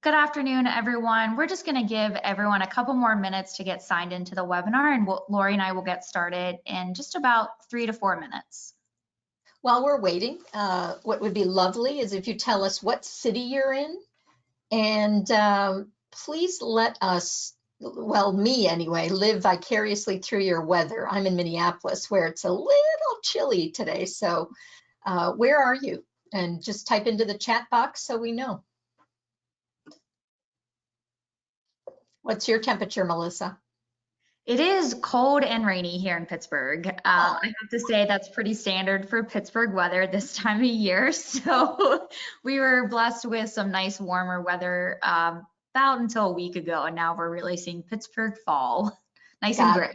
Good afternoon, everyone. We're just going to give everyone a couple more minutes to get signed into the webinar, and Lori and I will get started in just about 3 to 4 minutes. While we're waiting, what would be lovely is if you tell us what city you're in, and please let us, well, me anyway, live vicariously through your weather. I'm in Minneapolis, where it's a little chilly today. So where are you? And just type into the chat box so we know. What's your temperature, Melissa? It is cold and rainy here in Pittsburgh. I have to say that's pretty standard for Pittsburgh weather this time of year. So we were blessed with some nice warmer weather about until a week ago, and now we're really seeing Pittsburgh fall. Nice and gray.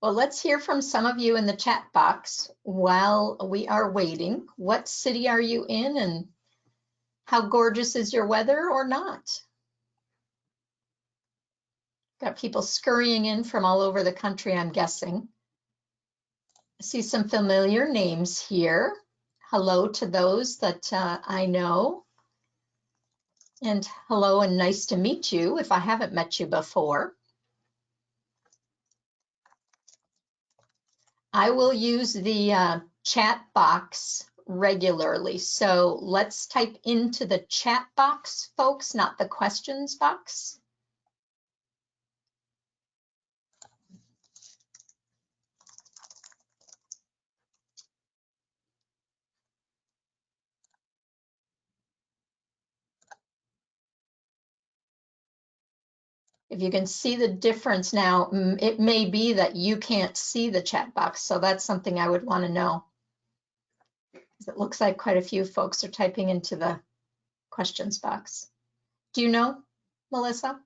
Well, let's hear from some of you in the chat box while we are waiting. What city are you in, and how gorgeous is your weather or not? Got people scurrying in from all over the country, I'm guessing. I see some familiar names here. Hello to those that I know. And hello and nice to meet you if I haven't met you before. I will use the chat box regularly. So let's type into the chat box, folks, not the questions box. If you can see the difference now, it may be that you can't see the chat box. So that's something I would want to know. It looks like quite a few folks are typing into the questions box. Do you know, Melissa?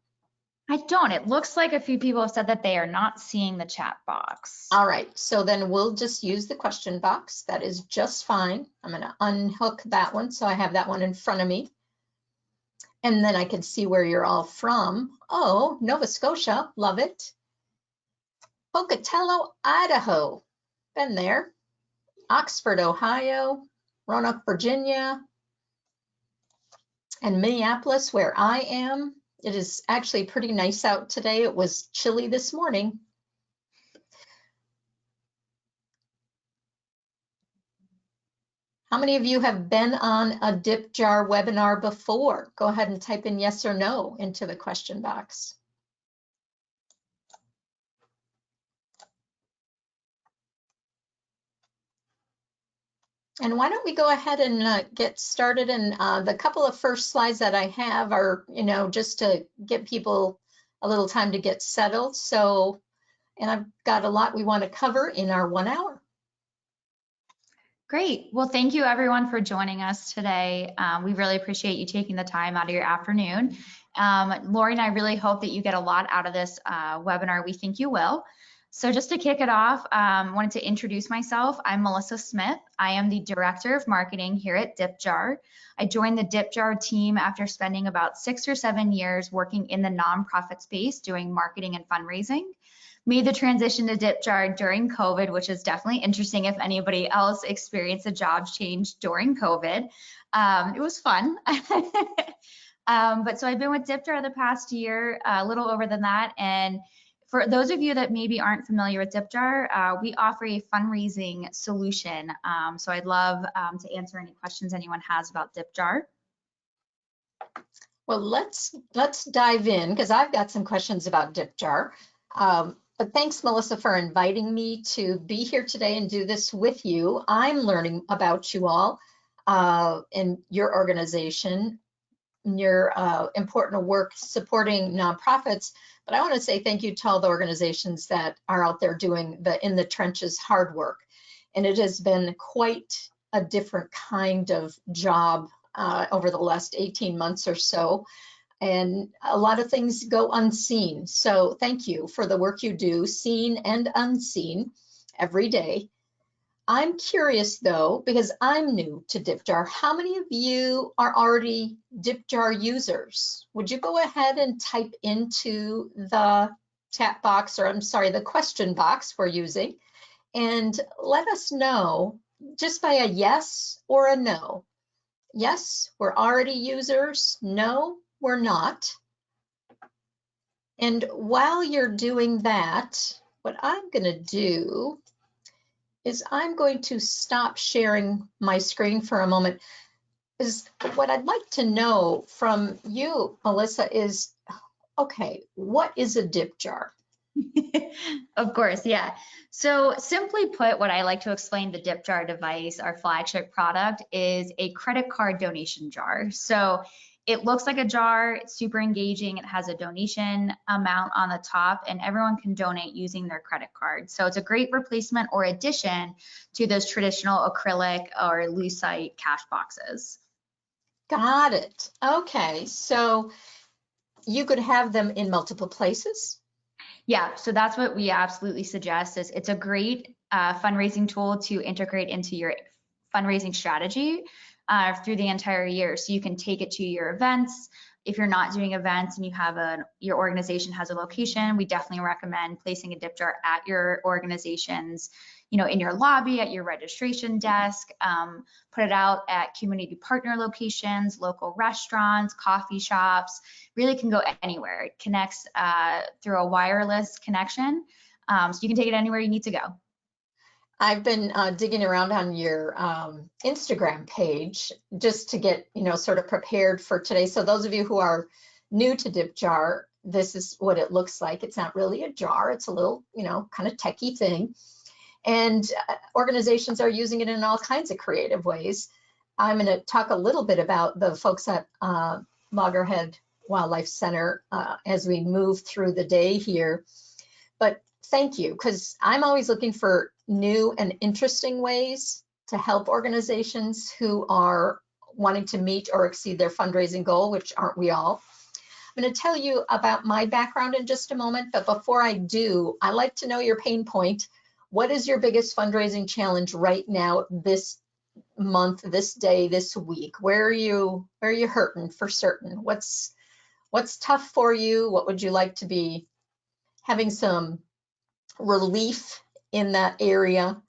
I don't. It looks like a few people have said that they are not seeing the chat box. All right, so then we'll just use the question box. That is just fine. I'm going to unhook that one so I have that one in front of me. And then I can see where you're all from. Oh, Nova Scotia, love it. Pocatello, Idaho, been there. Oxford, Ohio, Roanoke, Virginia, and Minneapolis, where I am. It is actually pretty nice out today. It was chilly this morning. How many of you have been on a DipJar webinar before? Go ahead and type in yes or no into the question box. And why don't we go ahead and get started? And the couple of first slides that I have are, just to get people a little time to get settled. So, and I've got a lot we want to cover in our 1 hour. Great. Well, thank you everyone for joining us today. We really appreciate you taking the time out of your afternoon. Lori and I really hope that you get a lot out of this webinar. We think you will. So just to kick it off, I wanted to introduce myself. I'm Melissa Smith. I am the Director of Marketing here at DipJar. I joined the DipJar team after spending about 6 or 7 years working in the nonprofit space doing marketing and fundraising. Made the transition to DipJar during COVID, which is definitely interesting if anybody else experienced a job change during COVID. It was fun. But so I've been with DipJar the past year, a little over than that. And for those of you that maybe aren't familiar with DipJar, we offer a fundraising solution. So I'd love to answer any questions anyone has about DipJar. Well, let's dive in because I've got some questions about DipJar. But thanks, Melissa, for inviting me to be here today and do this with you. I'm learning about you all and your organization, and your important work supporting nonprofits. But I want to say thank you to all the organizations that are out there doing the in the trenches hard work. And it has been quite a different kind of job over the last 18 months or so. And a lot of things go unseen. So thank you for the work you do, seen and unseen, every day. I'm curious though, because I'm new to DipJar, how many of you are already DipJar users? Would you go ahead and type into the chat box, or I'm sorry, the question box we're using, and let us know just by a yes or a no Yes, we're already users. No, we're not. And while you're doing that, what I'm going to do is I'm going to stop sharing my screen for a moment. Is what I'd like to know from you, Melissa, is, okay, what is a DipJar? Of course, yeah. So simply put, what I like to explain the DipJar device, our flagship product, is a credit card donation jar. So it looks like a jar, it's super engaging, it has a donation amount on the top, and everyone can donate using their credit card. So it's a great replacement or addition to those traditional acrylic or lucite cash boxes. Got it. Okay, so you could have them in multiple places. Yeah, so that's what we absolutely suggest. Is it's a great fundraising tool to integrate into your fundraising strategy through the entire year. So you can take it to your events. If you're not doing events and you have your organization has a location, we definitely recommend placing a DipJar at your organization's, in your lobby, at your registration desk. Put it out at community partner locations, local restaurants, coffee shops. Really can go anywhere. It connects through a wireless connection, so you can take it anywhere you need to go. I've been digging around on your Instagram page just to get, sort of prepared for today. So those of you who are new to DipJar, this is what it looks like. It's not really a jar. It's a little, kind of techie thing. And organizations are using it in all kinds of creative ways. I'm going to talk a little bit about the folks at Loggerhead Wildlife Center as we move through the day here. But thank you, because I'm always looking for new and interesting ways to help organizations who are wanting to meet or exceed their fundraising goal, which aren't we all. I'm going to tell you about my background in just a moment, but before I do, I like to know your pain point. What is your biggest fundraising challenge right now, this month, this day, this week? Where are you hurting for certain? What's tough for you? What would you like to be having some relief in that area?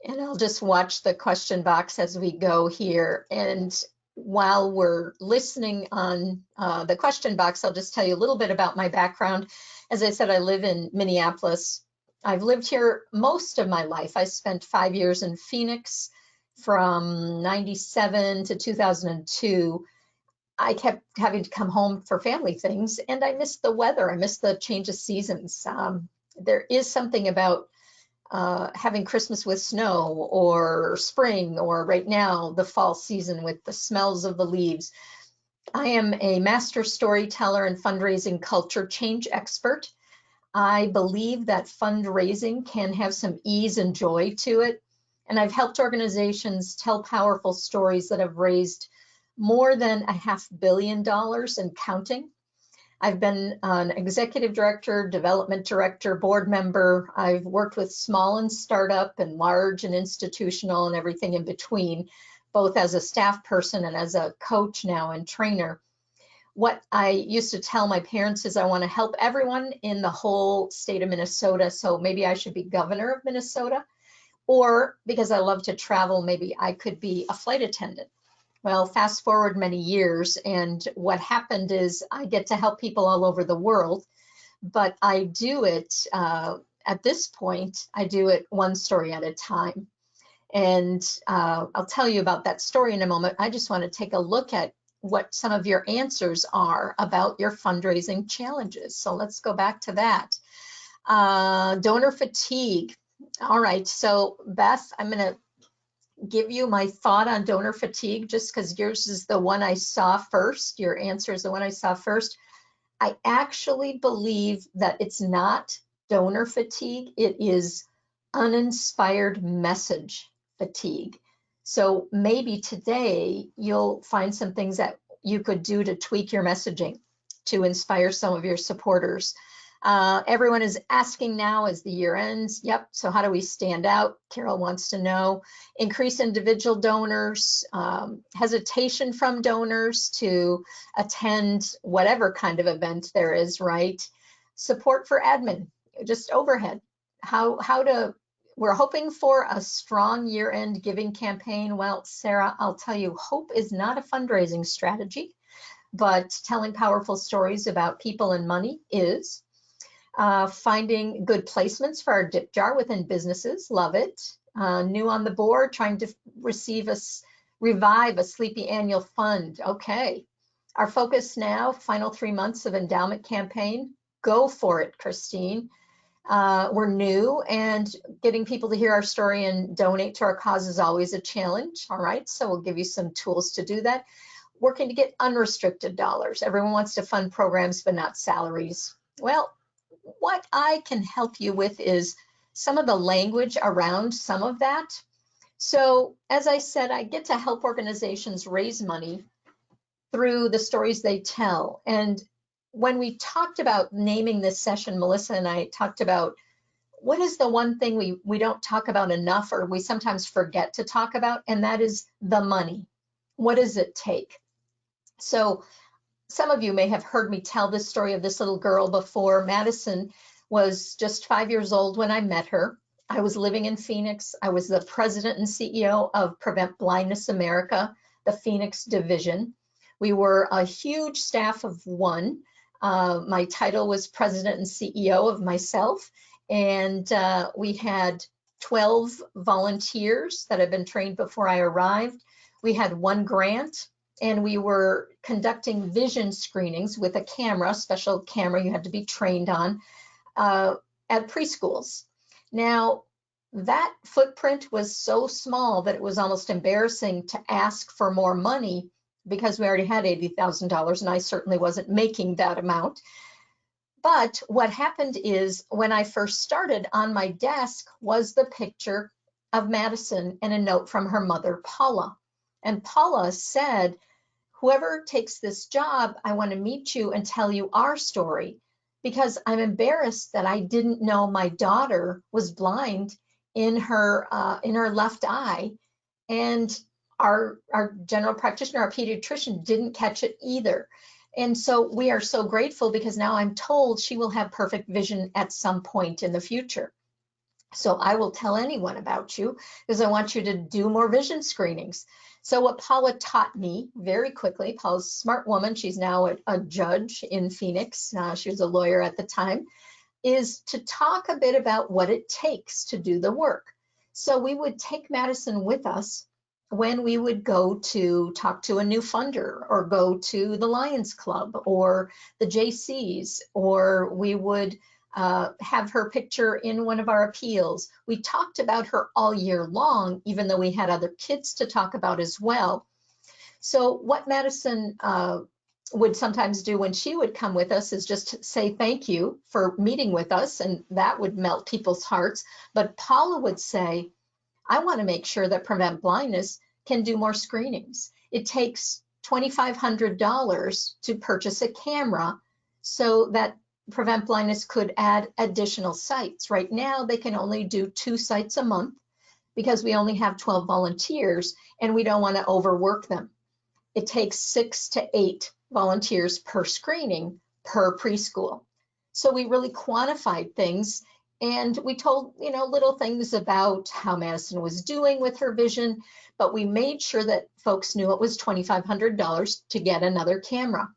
And I'll just watch the question box as we go here. And while we're listening on the question box, I'll just tell you a little bit about my background. As I said, I live in Minneapolis. I've lived here most of my life. I spent 5 years in Phoenix from 97 to 2002. I kept having to come home for family things, and I missed the weather. I missed the change of seasons. There is something about having Christmas with snow, or spring, or right now the fall season with the smells of the leaves. I am a master storyteller and fundraising culture change expert. I believe that fundraising can have some ease and joy to it. And I've helped organizations tell powerful stories that have raised more than $500 million and counting. I've been an executive director, development director, board member. I've worked with small and startup and large and institutional and everything in between, both as a staff person and as a coach now and trainer. What I used to tell my parents is I want to help everyone in the whole state of Minnesota. So maybe I should be governor of Minnesota, or because I love to travel, maybe I could be a flight attendant. Well, fast forward many years, and what happened is I get to help people all over the world, but I do it, at this point, I do it one story at a time. And I'll tell you about that story in a moment. I just want to take a look at what some of your answers are about your fundraising challenges. So let's go back to that. Donor fatigue. All right, so Beth, I'm going to give you my thought on donor fatigue just because yours is the one I saw first. Your answer is the one I saw first. I actually believe that it's not donor fatigue. It is uninspired message fatigue. So maybe today you'll find some things that you could do to tweak your messaging to inspire some of your supporters. Everyone is asking now as the year ends. Yep, so how do we stand out? Carol wants to know. Increase individual donors, hesitation from donors to attend whatever kind of event there is, right? Support for admin, just overhead. How to we're hoping for a strong year-end giving campaign. Well, Sarah, I'll tell you, hope is not a fundraising strategy, but telling powerful stories about people and money is. Finding good placements for our DipJar within businesses, love it. New on the board, trying to revive a sleepy annual fund. Okay. Our focus now, final 3 months of endowment campaign. Go for it, Christine. We're new, and getting people to hear our story and donate to our cause is always a challenge. All right, so we'll give you some tools to do that. Working to get unrestricted dollars. Everyone wants to fund programs, but not salaries. Well, what I can help you with is some of the language around some of that. So as I said, I get to help organizations raise money through the stories they tell. And when we talked about naming this session, Melissa and I talked about what is the one thing we don't talk about enough, or we sometimes forget to talk about, and that is the money. What does it take? So some of you may have heard me tell this story of this little girl before. Madison was just 5 years old when I met her. I was living in Phoenix. I was the president and CEO of Prevent Blindness America, the Phoenix division. We were a huge staff of one. My title was president and CEO of myself, and we had 12 volunteers that had been trained before I arrived. We had one grant, and we were conducting vision screenings with a camera, special camera you had to be trained on, at preschools. Now, that footprint was so small that it was almost embarrassing to ask for more money, because we already had $80,000, and I certainly wasn't making that amount. But what happened is, when I first started, on my desk was the picture of Madison and a note from her mother, Paula. And Paula said, whoever takes this job, I want to meet you and tell you our story, because I'm embarrassed that I didn't know my daughter was blind in her left eye, and our general practitioner, our pediatrician, didn't catch it either. And so we are so grateful, because now I'm told she will have perfect vision at some point in the future. So I will tell anyone about you, because I want you to do more vision screenings. So what Paula taught me very quickly, Paula's a smart woman, she's now a judge in Phoenix, she was a lawyer at the time, is to talk a bit about what it takes to do the work. So we would take Madison with us when we would go to talk to a new funder, or go to the Lions Club or the JCs, or we would have her picture in one of our appeals. We talked about her all year long, even though we had other kids to talk about as well. So what Madison would sometimes do when she would come with us is just say thank you for meeting with us, and that would melt people's hearts. But Paula would say, I want to make sure that Prevent Blindness can do more screenings. It takes $2,500 to purchase a camera so that Prevent Blindness could add additional sites. Right now, they can only do 2 sites a month, because we only have 12 volunteers and we don't want to overwork them. It takes 6 to 8 volunteers per screening per preschool. So we really quantified things, and we told, little things about how Madison was doing with her vision, but we made sure that folks knew it was $2,500 to get another camera.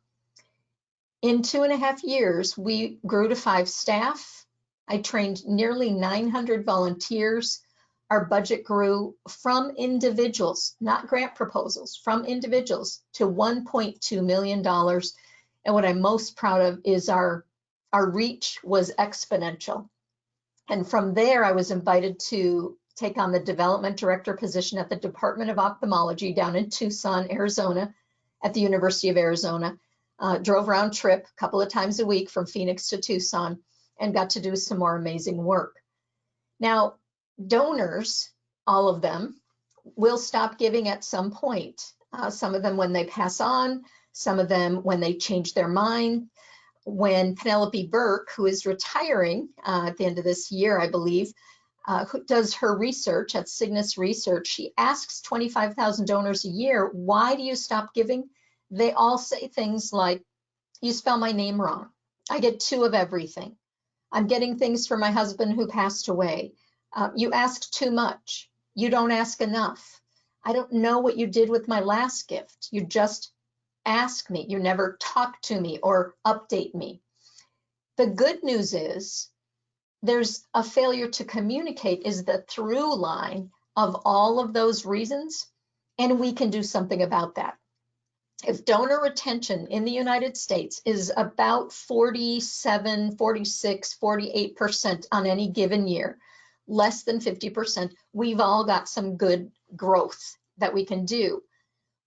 In 2.5 years, we grew to 5 staff. I trained nearly 900 volunteers. Our budget grew from individuals, not grant proposals, from individuals, to $1.2 million. And what I'm most proud of is our reach was exponential. And from there, I was invited to take on the development director position at the Department of Ophthalmology down in Tucson, Arizona, at the University of Arizona. Drove round trip a couple of times a week from Phoenix to Tucson, and got to do some more amazing work. Now, donors, all of them, will stop giving at some point. Some of them when they pass on, some of them when they change their mind. When Penelope Burke, who is retiring at the end of this year, I believe, who does her research at Cygnus Research, she asks 25,000 donors a year, why do you stop giving? They all say things like, you spell my name wrong. I get 2 of everything. I'm getting things for my husband who passed away. You ask too much. You don't ask enough. I don't know what you did with my last gift. You just ask me. You never talk to me or update me. The good news is there's a failure to communicate is the through line of all of those reasons, and we can do something about that. If donor retention in the United States is about 47, 46, 48% on any given year, less than 50%, we've all got some good growth that we can do.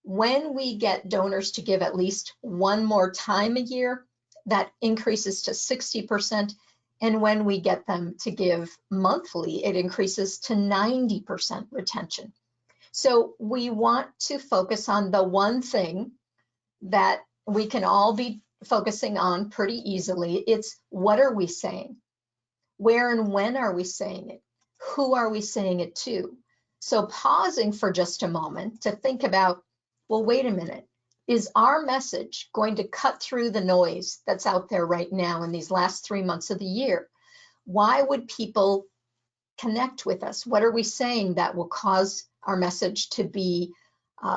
When we get donors to give at least one more time a year, that increases to 60%. And when we get them to give monthly, it increases to 90% retention. So we want to focus on the one thing that we can all be focusing on pretty easily. It's what are we saying? Where and when are we saying it? Who are we saying it to? So pausing for just a moment to think about, well, wait a minute. Is our message going to cut through the noise that's out there right now in these last 3 months of the year? Why would people connect with us? What are we saying that will cause our message to be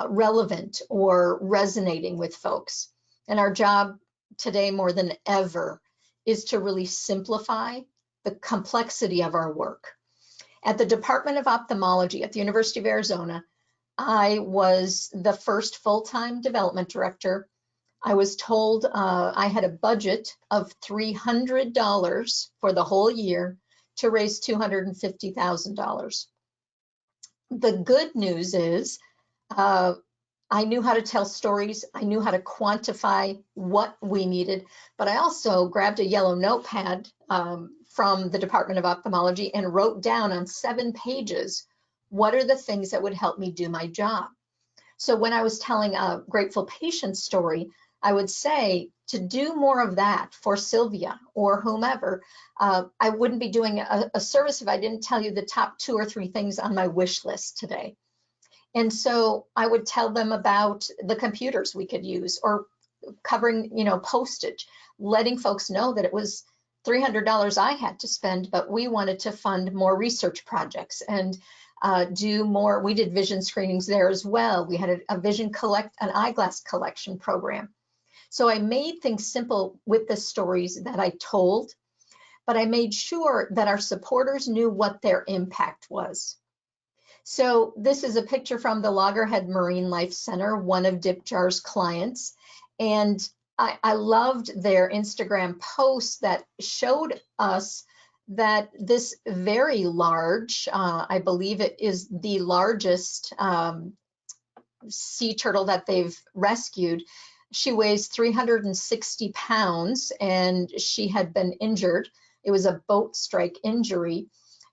relevant or resonating with folks? And our job today more than ever is to really simplify the complexity of our work. At the Department of Ophthalmology at the University of Arizona, I was the first full-time development director. I was told I had a budget of $300 for the whole year to raise $250,000. The good news is I knew how to tell stories. I knew how to quantify what we needed, but I also grabbed a yellow notepad from the Department of Ophthalmology and wrote down on 7 pages, what are the things that would help me do my job? So when I was telling a grateful patient story, I would say to do more of that for Sylvia or whomever. I wouldn't be doing a service if I didn't tell you the top 2 or 3 things on my wish list today. And so I would tell them about the computers we could use, or covering, postage, letting folks know that it was $300 I had to spend, but we wanted to fund more research projects and do more. We did vision screenings there as well. We had an eyeglass collection program. So I made things simple with the stories that I told, but I made sure that our supporters knew what their impact was. So this is a picture from the Loggerhead Marine Life Center, one of DipJar's clients. And I loved their Instagram post that showed us that this very large, I believe it is the largest sea turtle that they've rescued. She weighs 360 pounds and she had been injured. It was a boat strike injury.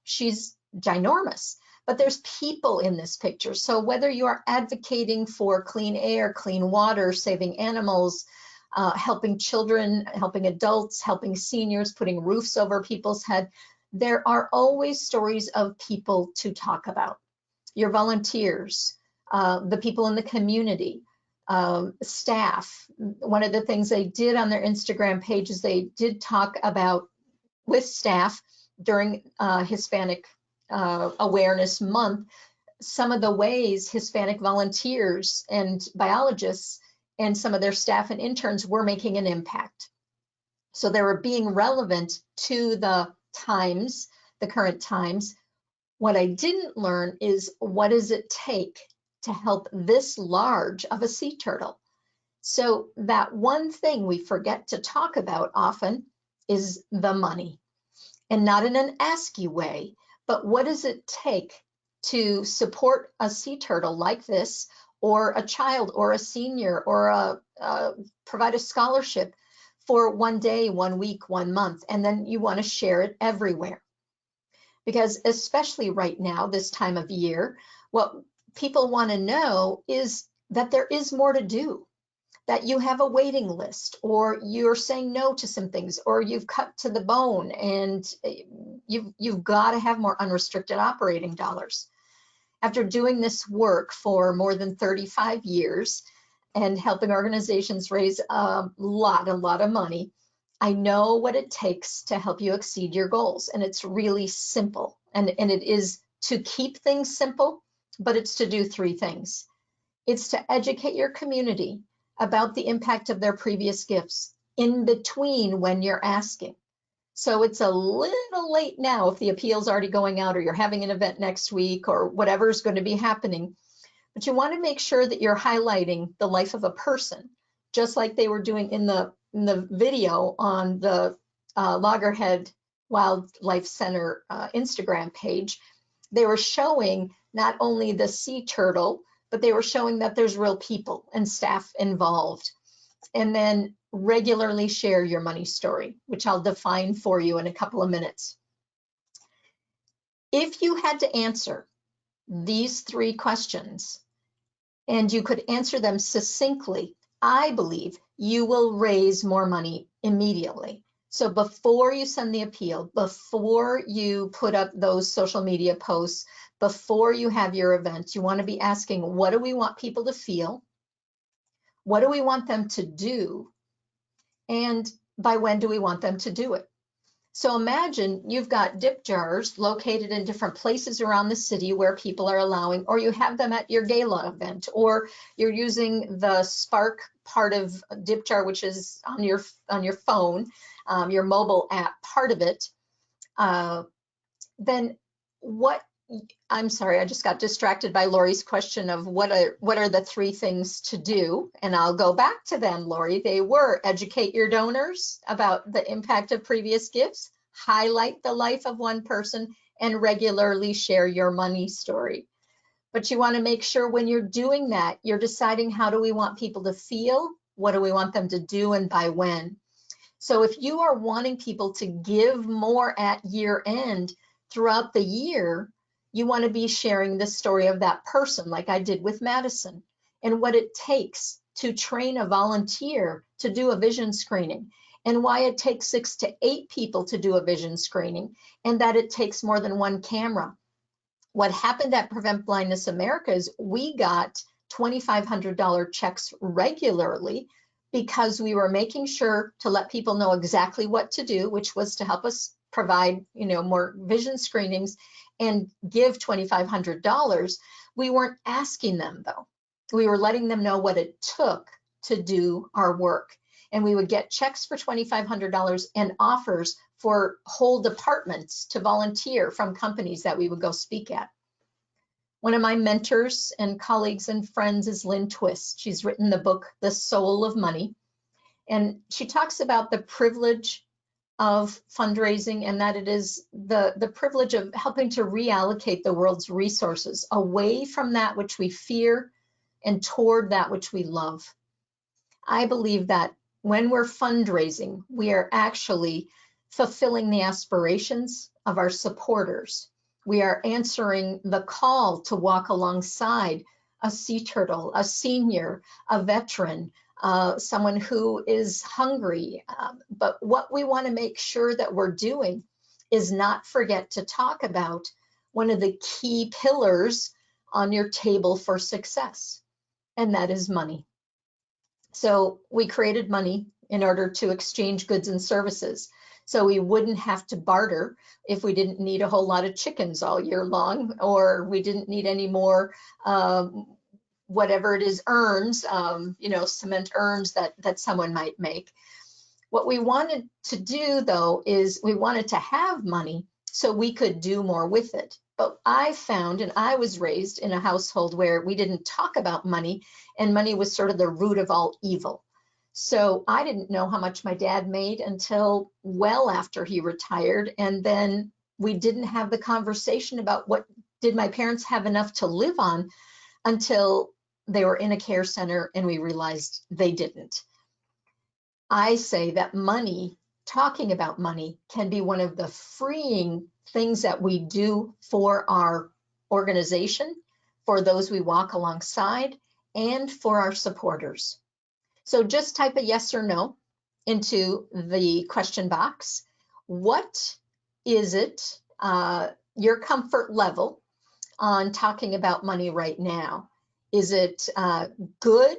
She's ginormous, but there's people in this picture. So whether you are advocating for clean air, clean water, saving animals, helping children, helping adults, helping seniors, putting roofs over people's head, there are always stories of people to talk about. Your volunteers, the people in the community, staff. One of the things they did on their Instagram page is they did talk about with staff during Hispanic Awareness Month, some of the ways Hispanic volunteers and biologists and some of their staff and interns were making an impact. So they were being relevant to the times, the current times. What I didn't learn is what does it take to help this large of a sea turtle? So that one thing we forget to talk about often is the money, and not in an ask you way, but what does it take to support a sea turtle like this, or a child or a senior, or provide a scholarship for one day, 1 week, 1 month, and then you want to share it everywhere. Because especially right now, this time of year, what people want to know is that there is more to do, that you have a waiting list, or you're saying no to some things, or you've cut to the bone and you've got to have more unrestricted operating dollars. After doing this work for more than 35 years and helping organizations raise a lot of money, I know what it takes to help you exceed your goals, and it's really simple. and it is to keep things simple, but it's to do three things. It's to educate your community about the impact of their previous gifts in between when you're asking. So it's a little late now if the appeal's already going out or you're having an event next week or whatever's going to be happening. But you want to make sure that you're highlighting the life of a person, just like they were doing in the video on the Loggerhead Wildlife Center Instagram page. They were showing not only the sea turtle, but they were showing that there's real people and staff involved. And then regularly share your money story, which I'll define for you in a couple of minutes. If you had to answer these three questions and you could answer them succinctly, I believe you will raise more money immediately. So before you send the appeal, before you put up those social media posts, before you have your event, you want to be asking, what do we want people to feel? What do we want them to do? And by when do we want them to do it? So imagine you've got DipJars located in different places around the city where people are allowing, or you have them at your gala event, or you're using the Spark part of DipJar, which is on your phone, your mobile app part of it. Then what? I'm sorry, I just got distracted by Lori's question of what are the three things to do, and I'll go back to them, Lori. They were educate your donors about the impact of previous gifts, highlight the life of one person, and regularly share your money story. But you want to make sure when you're doing that, you're deciding how do we want people to feel, what do we want them to do, and by when. So if you are wanting people to give more at year end throughout the year, you want to be sharing the story of that person, like I did with Madison, and what it takes to train a volunteer to do a vision screening, and why it takes 6 to 8 people to do a vision screening, and that it takes more than one camera. What happened at Prevent Blindness America is we got $2,500 checks regularly because we were making sure to let people know exactly what to do, which was to help us provide, more vision screenings and give $2,500. We weren't asking them though. We were letting them know what it took to do our work. And we would get checks for $2,500 and offers for whole departments to volunteer from companies that we would go speak at. One of my mentors and colleagues and friends is Lynn Twist. She's written the book, The Soul of Money. And she talks about the privilege of fundraising, and that it is the privilege of helping to reallocate the world's resources away from that which we fear and toward that which we love. I believe that when we're fundraising, we are actually fulfilling the aspirations of our supporters. We are answering the call to walk alongside a sea turtle, a senior, a veteran, someone who is hungry. But what we want to make sure that we're doing is not forget to talk about one of the key pillars on your table for success, and that is money. So we created money in order to exchange goods and services. So we wouldn't have to barter if we didn't need a whole lot of chickens all year long, or we didn't need any more whatever it is, urns, cement urns that someone might make. What we wanted to do though is we wanted to have money so we could do more with it. But I found, and I was raised in a household where we didn't talk about money, and money was sort of the root of all evil. So I didn't know how much my dad made until well after he retired. And then we didn't have the conversation about what did my parents have enough to live on until they were in a care center and we realized they didn't. I say that money, talking about money, can be one of the freeing things that we do for our organization, for those we walk alongside, and for our supporters. So just type a yes or no into the question box. What is it, your comfort level on talking about money right now? Is it good?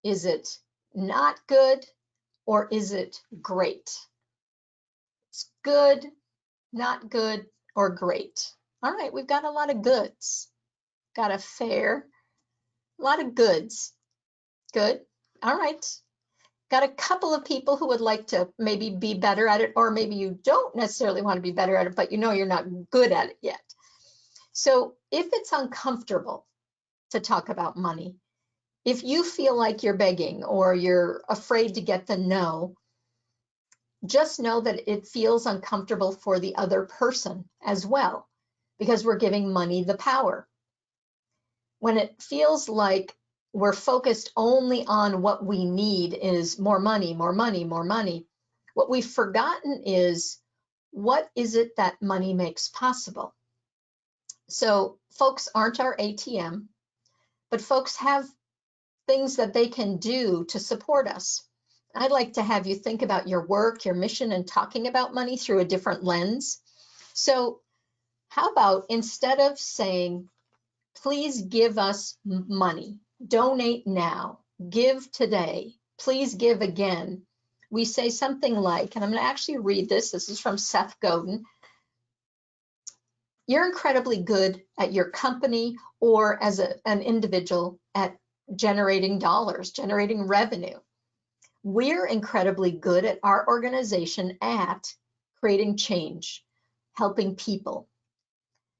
Is it not good? Or is it great? It's good, not good, or great? All right, we've got a lot of goods. Got a fair, a lot of goods. Good. All right. Got a couple of people who would like to maybe be better at it, or maybe you don't necessarily want to be better at it, but you know you're not good at it yet. So if it's uncomfortable to talk about money, if you feel like you're begging or you're afraid to get the no, just know that it feels uncomfortable for the other person as well, because we're giving money the power. When it feels like we're focused only on what we need is more money, more money, more money, what we've forgotten is, what is it that money makes possible? So folks aren't our ATM, but folks have things that they can do to support us. I'd like to have you think about your work, your mission, and talking about money through a different lens. So how about, instead of saying, please give us money, donate now, give today, please give again, we say something like, and I'm going to actually read this. This is from Seth Godin. You're incredibly good at your company or as an individual at generating dollars, generating revenue. We're incredibly good at our organization at creating change, helping people.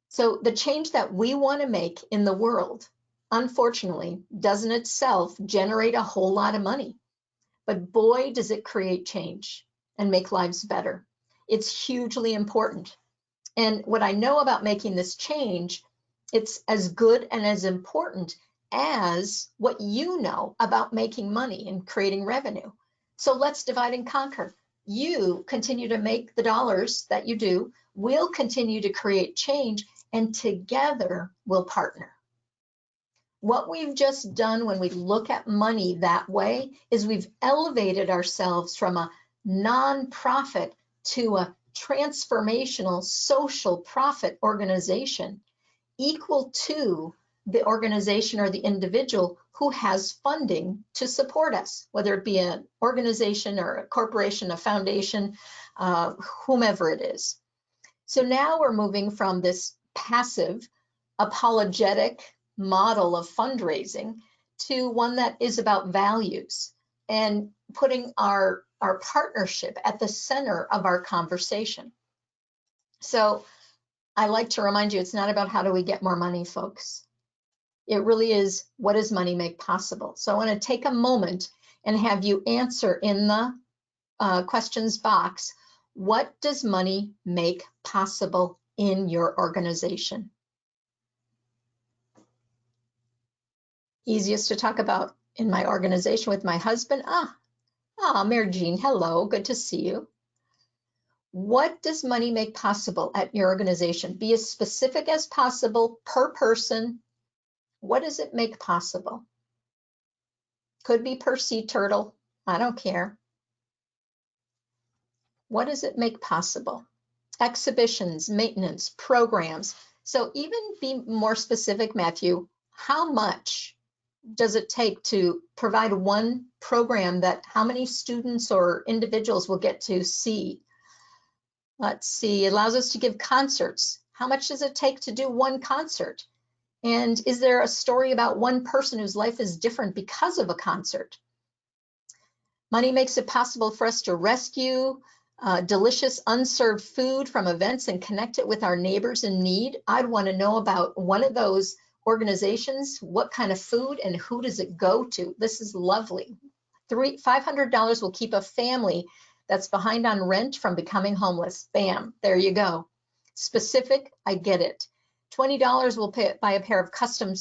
So the change that we want to make in the world, unfortunately, doesn't itself generate a whole lot of money. But boy, does it create change and make lives better. It's hugely important. And what I know about making this change, it's as good and as important as what you know about making money and creating revenue. So let's divide and conquer. You continue to make the dollars that you do. We'll continue to create change, and together we'll partner. What we've just done when we look at money that way is we've elevated ourselves from a nonprofit to a transformational social profit organization, equal to the organization or the individual who has funding to support us, whether it be an organization or a corporation, a foundation, whomever it is. So now we're moving from this passive, apologetic model of fundraising to one that is about values and putting our partnership at the center of our conversation. So I like to remind you, it's not about how do we get more money, folks. It really is, what does money make possible? So I want to take a moment and have you answer in the questions box, what does money make possible in your organization? Easiest to talk about in my organization with my husband. Mary Jean, hello, good to see you. What does money make possible at your organization? Be as specific as possible per person. What does it make possible? Could be per sea turtle, I don't care. What does it make possible? Exhibitions, maintenance, programs. So even be more specific, Matthew, how much does it take to provide one program that how many students or individuals will get to see? Let's see, it allows us to give concerts. How much does it take to do one concert? And is there a story about one person whose life is different because of a concert? Money makes it possible for us to rescue delicious unserved food from events and connect it with our neighbors in need. I'd want to know about one of those organizations, what kind of food and who does it go to? This is lovely. $500 will keep a family that's behind on rent from becoming homeless. Bam, there you go. Specific, I get it. $20 will buy a pair of custom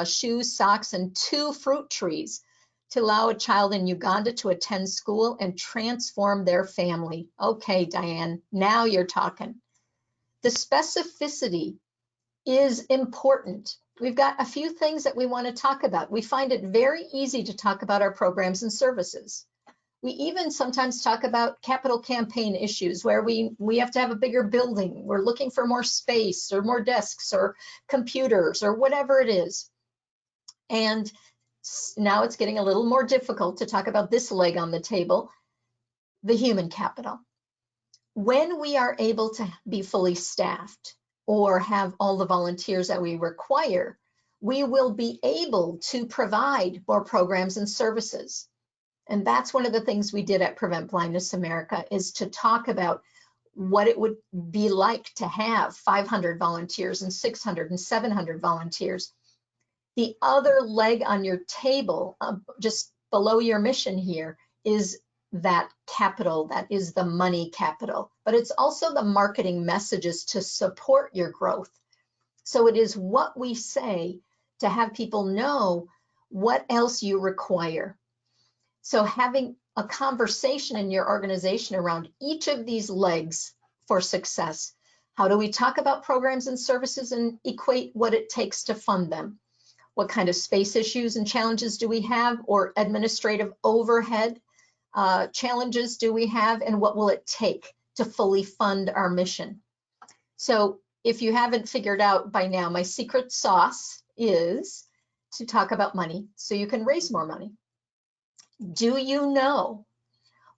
shoes, socks, and 2 fruit trees to allow a child in Uganda to attend school and transform their family. Okay, Diane, now you're talking. The specificity is important. We've got a few things that we want to talk about. We find it very easy to talk about our programs and services. We even sometimes talk about capital campaign issues where we have to have a bigger building. We're looking for more space or more desks or computers or whatever it is. And now it's getting a little more difficult to talk about this leg on the table, the human capital. When we are able to be fully staffed or have all the volunteers that we require, we will be able to provide more programs and services. And that's one of the things we did at Prevent Blindness America, is to talk about what it would be like to have 500 volunteers and 600 and 700 volunteers. The other leg on your table, just below your mission here, is that capital, that is the money capital, but it's also the marketing messages to support your growth. So it is what we say to have people know what else you require. So having a conversation in your organization around each of these legs for success. How do we talk about programs and services and equate what it takes to fund them? What kind of space issues and challenges do we have, or administrative overhead challenges do we have, and what will it take to fully fund our mission? So if you haven't figured out by now, my secret sauce is to talk about money so you can raise more money. Do you know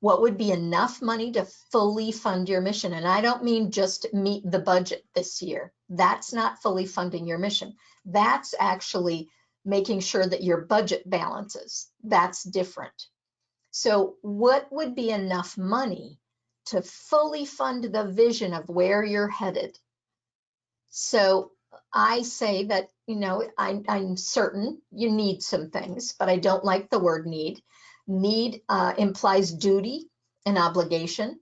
what would be enough money to fully fund your mission? And I don't mean just meet the budget this year. That's not fully funding your mission. That's actually making sure that your budget balances. That's different. So what would be enough money to fully fund the vision of where you're headed? So I say that, I'm certain you need some things, but I don't like the word need. Need implies duty and obligation,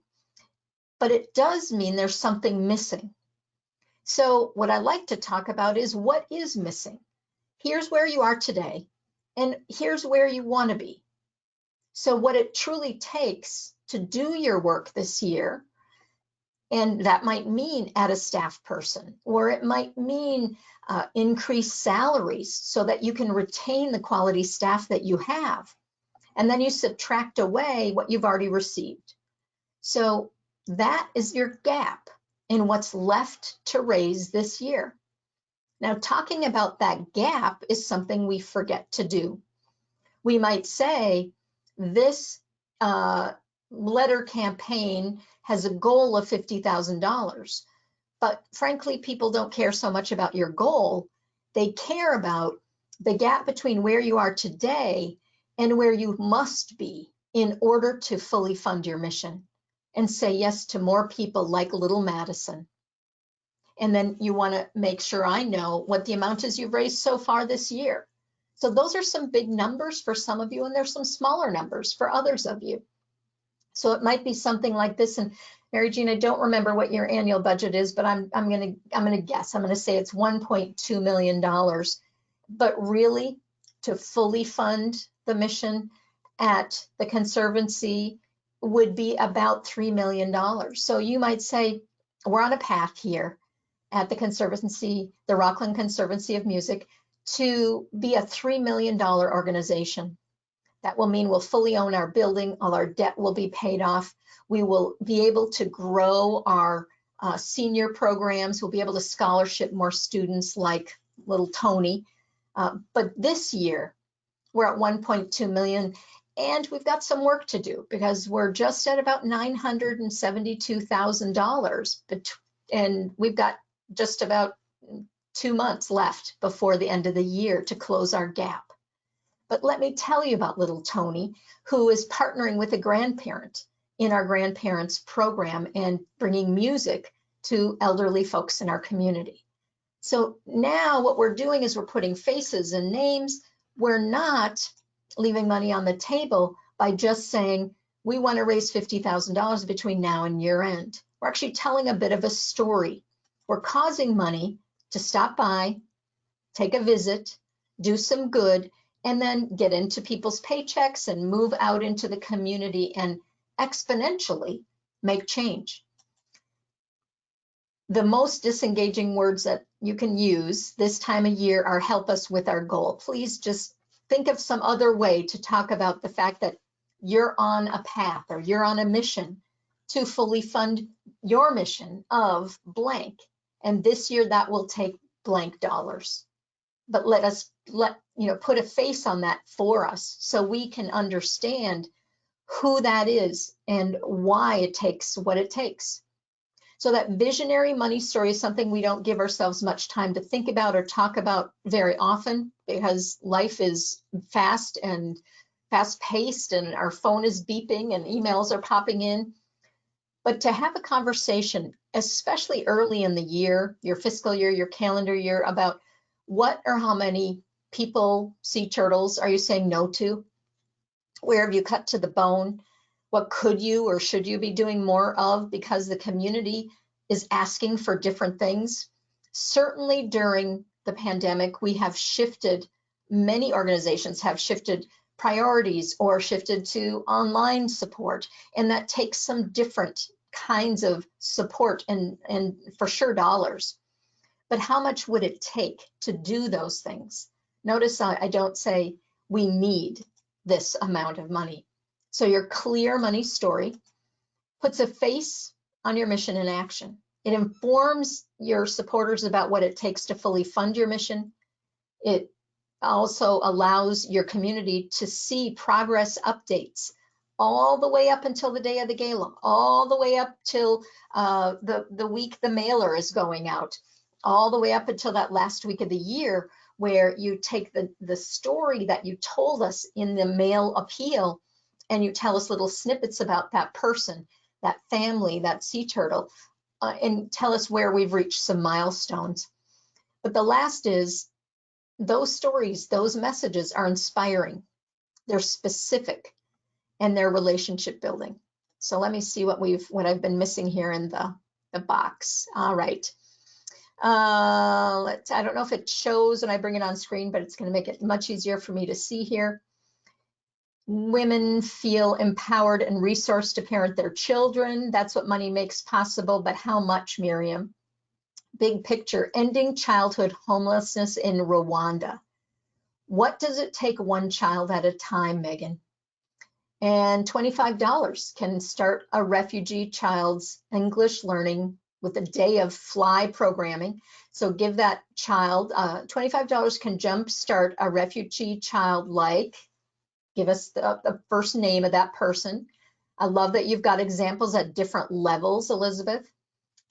but it does mean there's something missing. So what I like to talk about is what is missing. Here's where you are today, and here's where you want to be. So what it truly takes to do your work this year, and that might mean add a staff person, or it might mean increase salaries so that you can retain the quality staff that you have. And then you subtract away what you've already received. So that is your gap in what's left to raise this year. Now, talking about that gap is something we forget to do. We might say this letter campaign has a goal of $50,000, but frankly, people don't care so much about your goal. They care about the gap between where you are today and where you must be in order to fully fund your mission and say yes to more people like little Madison. And then you want to make sure I know what the amount is you've raised so far this year. So those are some big numbers for some of you, and there's some smaller numbers for others of you. So it might be something like this. And Mary Jean, I don't remember what your annual budget is, but I'm gonna guess. I'm gonna say it's $1.2 million. But really, to fully fund the mission at the Conservancy would be about $3 million. So you might say, we're on a path here at the Conservancy, the Rockland Conservancy of Music, to be a $3 million organization. That will mean we'll fully own our building, all our debt will be paid off. We will be able to grow our senior programs. We'll be able to scholarship more students like little Tony. But this year, we're at 1.2 million, and we've got some work to do because we're just at about $972,000, and we've got just about 2 months left before the end of the year to close our gap. But let me tell you about little Tony, who is partnering with a grandparent in our grandparents program and bringing music to elderly folks in our community. So now what we're doing is we're putting faces and names. We're not leaving money on the table by just saying, we want to raise $50,000 between now and year end. We're actually telling a bit of a story. We're causing money to stop by, take a visit, do some good, and then get into people's paychecks and move out into the community and exponentially make change. The most disengaging words that you can use this time of year are help us with our goal. Please just think of some other way to talk about the fact that you're on a path or you're on a mission to fully fund your mission of blank. And this year that will take blank dollars. But let us put a face on that for us so we can understand who that is and why it takes what it takes. So that visionary money story is something we don't give ourselves much time to think about or talk about very often, because life is fast and fast-paced and our phone is beeping and emails are popping in. But to have a conversation, especially early in the year, your fiscal year, your calendar year, about what or how many people, sea turtles, are you saying no to? Where have you cut to the bone? What could you or should you be doing more of, because the community is asking for different things? Certainly during the pandemic, we have shifted, many organizations have shifted priorities or shifted to online support, and that takes some different kinds of support and for sure dollars. But how much would it take to do those things? Notice I don't say we need this amount of money. So your clear money story puts a face on your mission in action. It informs your supporters about what it takes to fully fund your mission. It also allows your community to see progress updates all the way up until the day of the gala, all the way up till the week the mailer is going out, all the way up until that last week of the year, where you take the story that you told us in the mail appeal and you tell us little snippets about that person, that family, that sea turtle, and tell us where we've reached some milestones. But the last is, those stories, those messages are inspiring, they're specific, and they're relationship building. So let me see what I've been missing here in the box. All right. I don't know if it shows when I bring it on screen, but it's going to make it much easier for me to see here. Women feel empowered and resourced to parent their children. That's what money makes possible, but how much, Miriam? Big picture, ending childhood homelessness in Rwanda. What does it take one child at a time, Megan? And $25 can start a refugee child's English learning with a day of fly programming. So give that child, $25 can jumpstart a refugee child, like, give us the first name of that person. I love that you've got examples at different levels, Elizabeth.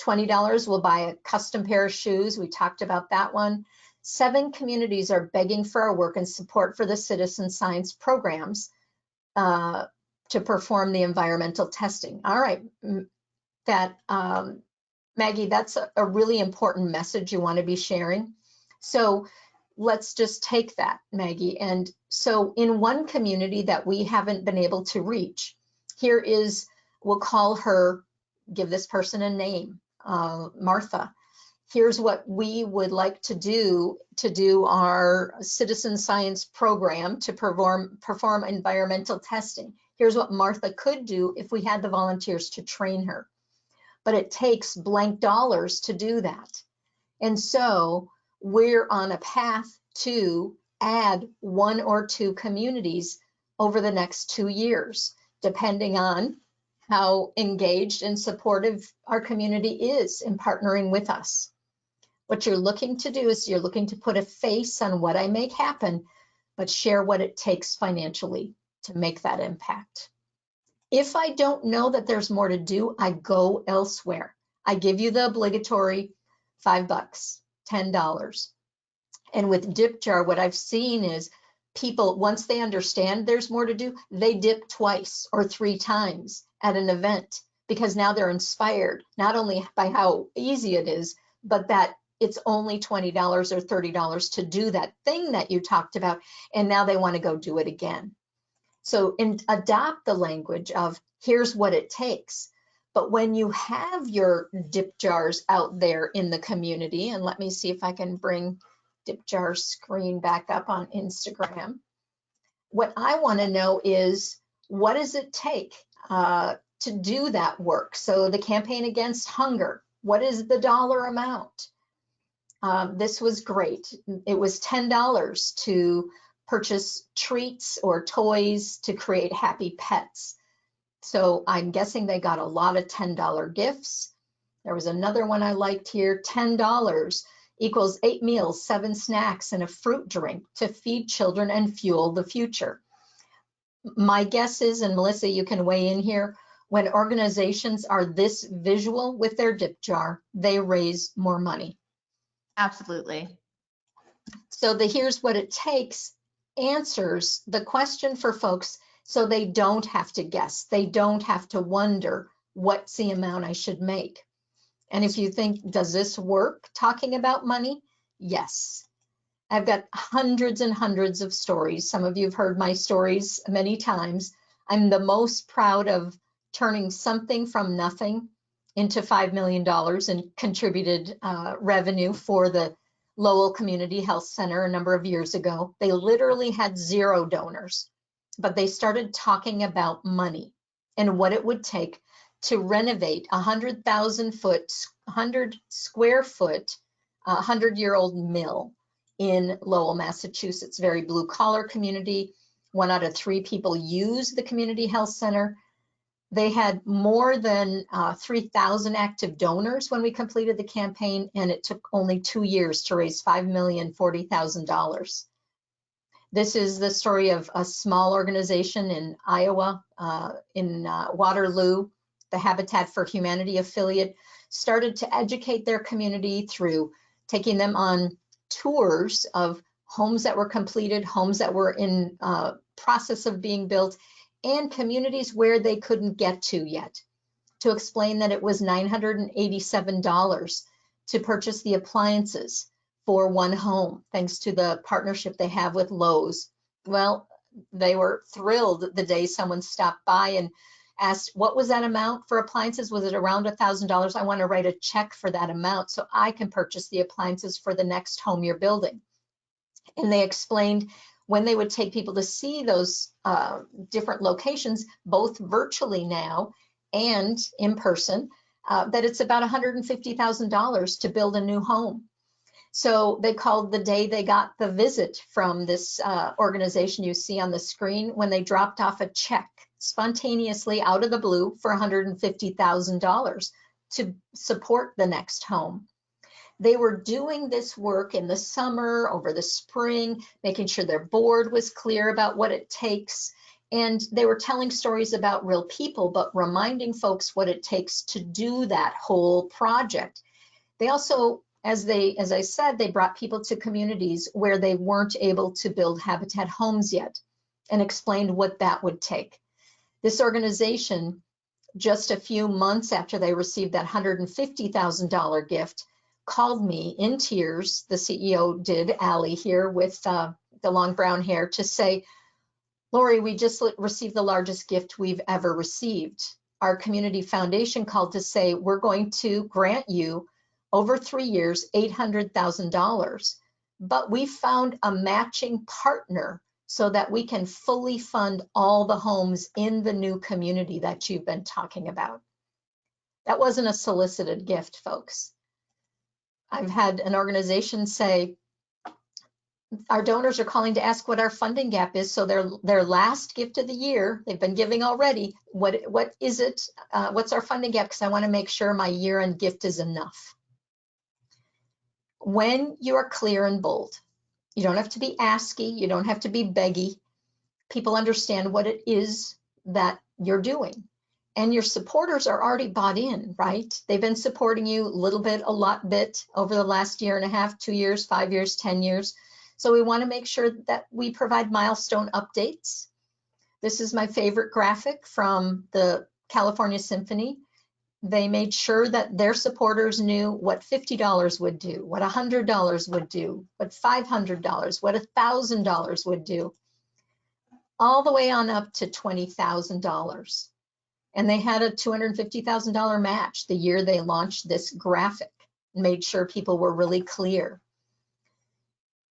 $20 will buy a custom pair of shoes. We talked about that one. 7 communities are begging for our work and support for the citizen science programs to perform the environmental testing. All right, Maggie, that's a really important message you want to be sharing. So let's just take that, Maggie. And so in one community that we haven't been able to reach, here is, we'll call her, give this person a name, Martha. Here's what we would like to do our citizen science program to perform environmental testing. Here's what Martha could do if we had the volunteers to train her. But it takes blank dollars to do that. And so we're on a path to add 1 or 2 communities over the next 2 years, depending on how engaged and supportive our community is in partnering with us. What you're looking to do is you're looking to put a face on what I make happen, but share what it takes financially to make that impact. If I don't know that there's more to do, I go elsewhere. I give you the obligatory $5, $10. And with DipJar, what I've seen is people, once they understand there's more to do, they dip twice or 3 times at an event, because now they're inspired, not only by how easy it is, but that it's only $20 or $30 to do that thing that you talked about, and now they want to go do it again. So adopt the language of, here's what it takes. But when you have your DipJars out there in the community, and let me see if I can bring DipJar's screen back up on Instagram. What I want to know is, what does it take to do that work? So the campaign against hunger, what is the dollar amount? This was great. It was $10 to purchase treats or toys to create happy pets. So I'm guessing they got a lot of $10 gifts. There was another one I liked here, $10 equals 8 meals, 7 snacks, and a fruit drink to feed children and fuel the future. My guess is, and Melissa, you can weigh in here, When organizations are this visual with their DipJar, they raise more money. Absolutely. So the here's what it takes answers the question for folks so they don't have to guess. They don't have to wonder what's the amount I should make. And if you think, does this work talking about money? Yes. I've got hundreds and hundreds of stories. Some of you have heard my stories many times. I'm the most proud of turning something from nothing into $5 million in contributed revenue for the Lowell Community Health Center a number of years ago. They literally had 0 donors, but they started talking about money and what it would take to renovate 100 square foot, 100-year-old mill in Lowell, Massachusetts. Very blue collar community. 1 out of 3 people use the community health center. They had more than 3,000 active donors when we completed the campaign, and it took only 2 years to raise $5,040,000. This is the story of a small organization in Iowa, in Waterloo. The Habitat for Humanity affiliate started to educate their community through taking them on tours of homes that were completed, homes that were in process of being built, and communities where they couldn't get to yet, to explain that it was $987 to purchase the appliances for 1 home, thanks to the partnership they have with Lowe's. Well, they were thrilled the day someone stopped by and asked, what was that amount for appliances? Was it around $1,000? I want to write a check for that amount so I can purchase the appliances for the next home you're building. And they explained when they would take people to see those different locations, both virtually now and in person, that it's about $150,000 to build a new home. So they called the day they got the visit from this organization you see on the screen when they dropped off a check spontaneously out of the blue for $150,000 to support the next home. They were doing this work in the summer, over the spring, making sure their board was clear about what it takes. And they were telling stories about real people, but reminding folks what it takes to do that whole project. They also, as I said, they brought people to communities where they weren't able to build habitat homes yet and explained what that would take. This organization, just a few months after they received that $150,000 gift, called me in tears, the CEO did, Allie here with the long brown hair, to say, Lori, we just received the largest gift we've ever received. Our community foundation called to say, we're going to grant you over 3 years, $800,000, but we found a matching partner so that we can fully fund all the homes in the new community that you've been talking about. That wasn't a solicited gift, folks. I've had an organization say, our donors are calling to ask what our funding gap is. So their last gift of the year, they've been giving already. What is it? What's our funding gap? Because I want to make sure my year-end gift is enough. When you are clear and bold, you don't have to be asky. You don't have to be beggy. People understand what it is that you're doing. And your supporters are already bought in, right? They've been supporting you a little bit, a lot bit over the last 1.5 years, 2 years, 5 years, 10 years. So we want to make sure that we provide milestone updates. This is my favorite graphic from the California Symphony. They made sure that their supporters knew what $50 would do, what $100 would do, what $500, what $1,000 would do, all the way on up to $20,000. And they had a $250,000 match the year they launched this graphic, made sure people were really clear.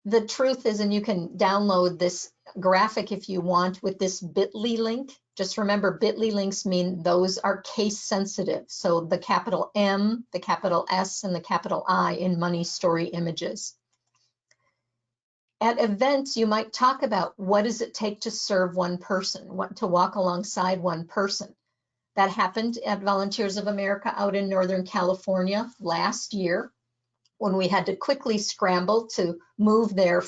The truth is, and you can download this graphic if you want with this bit.ly link. Just remember, bit.ly links mean those are case sensitive. So the capital M, the capital S, and the capital I in money story images. At events, you might talk about what does it take to serve one person, what to walk alongside one person. That happened at Volunteers of America out in Northern California last year, when we had to quickly scramble to move their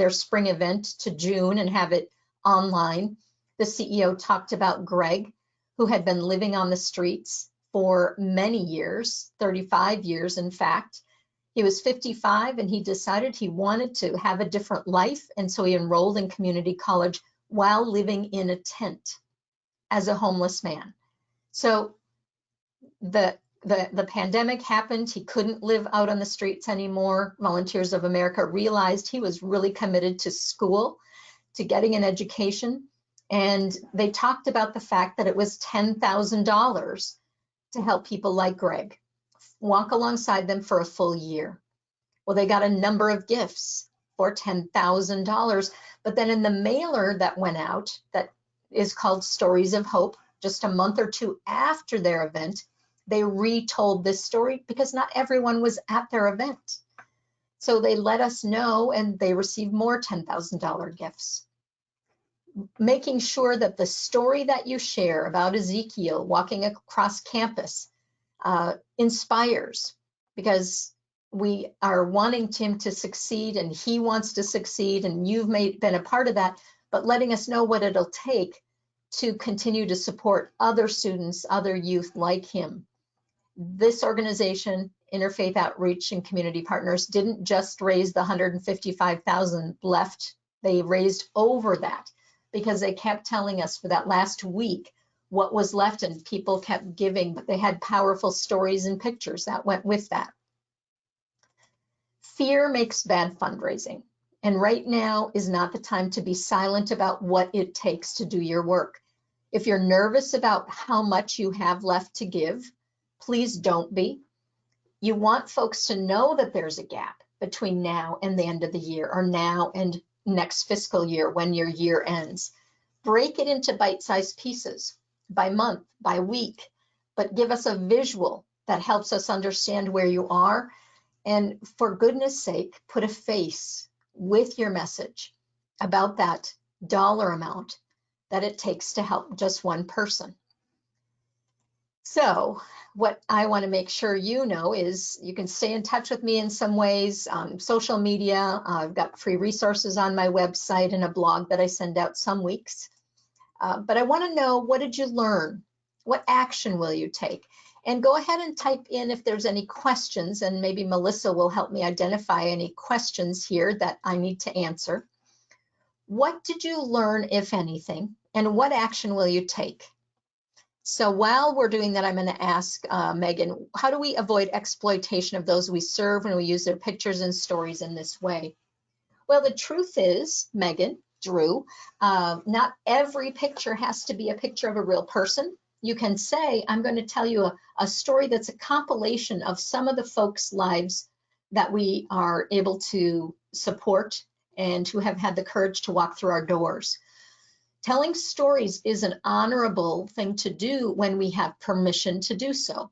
spring event to June and have it online. The CEO talked about Greg, who had been living on the streets for many years, 35 years, in fact. He was 55 and he decided he wanted to have a different life. And so he enrolled in community college while living in a tent as a homeless man. So the pandemic happened. He couldn't live out on the streets anymore. Volunteers of America realized he was really committed to school, to getting an education. And they talked about the fact that it was $10,000 to help people like Greg walk alongside them for a full year. Well, they got a number of gifts for $10,000. But then in the mailer that went out, that is called Stories of Hope, just a month or two after their event, they retold this story because not everyone was at their event. So they let us know and they received more $10,000 gifts. Making sure that the story that you share about Ezekiel walking across campus inspires, because we are wanting him to succeed and he wants to succeed and you've been a part of that, but letting us know what it'll take to continue to support other students, other youth like him. This organization, Interfaith Outreach and Community Partners, didn't just raise the $155,000 left, they raised over that, because they kept telling us for that last week what was left, and people kept giving, but they had powerful stories and pictures that went with that. Fear makes bad fundraising, and right now is not the time to be silent about what it takes to do your work. If you're nervous about how much you have left to give, please don't be. You want folks to know that there's a gap between now and the end of the year, or now and next fiscal year when your year ends. Break it into bite-sized pieces, by month, by week, but give us a visual that helps us understand where you are. And for goodness sake, put a face with your message about that dollar amount that it takes to help just one person. So what I want to make sure you know is you can stay in touch with me in some ways on social media. I've got free resources on my website and a blog that I send out some weeks. But I want to know, what did you learn? What action will you take? And go ahead and type in if there's any questions, and maybe Melissa will help me identify any questions here that I need to answer. What did you learn, if anything, and what action will you take? So while we're doing that, I'm going to ask Megan, how do we avoid exploitation of those we serve when we use their pictures and stories in this way? Well, the truth is, Megan, Drew, not every picture has to be a picture of a real person. You can say, I'm going to tell you a story that's a compilation of some of the folks' lives that we are able to support and who have had the courage to walk through our doors. Telling stories is an honorable thing to do when we have permission to do so.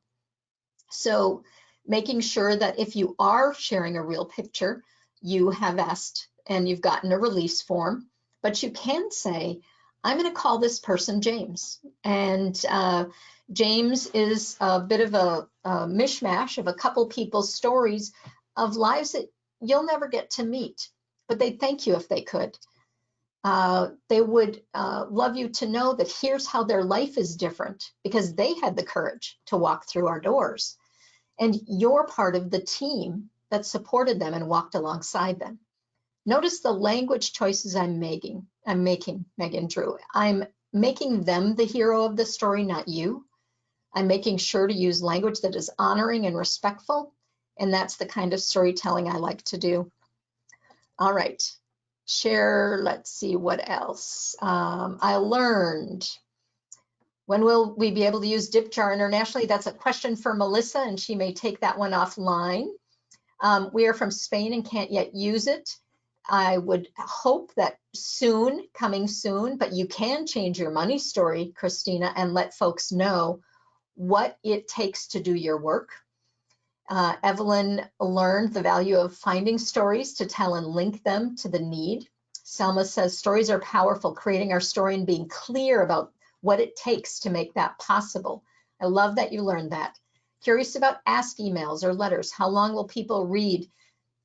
So making sure that if you are sharing a real picture, you have asked and you've gotten a release form, but you can say, I'm going to call this person James. And James is a bit of a mishmash of a couple people's stories of lives that you'll never get to meet, but they'd thank you if they could. They would love you to know that here's how their life is different because they had the courage to walk through our doors. And you're part of the team that supported them and walked alongside them. Notice the language choices I'm making, Megan, Drew. I'm making them the hero of the story, not you. I'm making sure to use language that is honoring and respectful, and that's the kind of storytelling I like to do. All right, share, let's see what else. I learned, when will we be able to use DipJar internationally? That's a question for Melissa, and she may take that one offline. We are from Spain and can't yet use it. I would hope that soon, coming soon, but you can change your money story, Christina, and let folks know what it takes to do your work. Evelyn learned the value of finding stories to tell and link them to the need. Selma says stories are powerful, creating our story and being clear about what it takes to make that possible. I love that you learned that. Curious about ask emails or letters. How long will people read?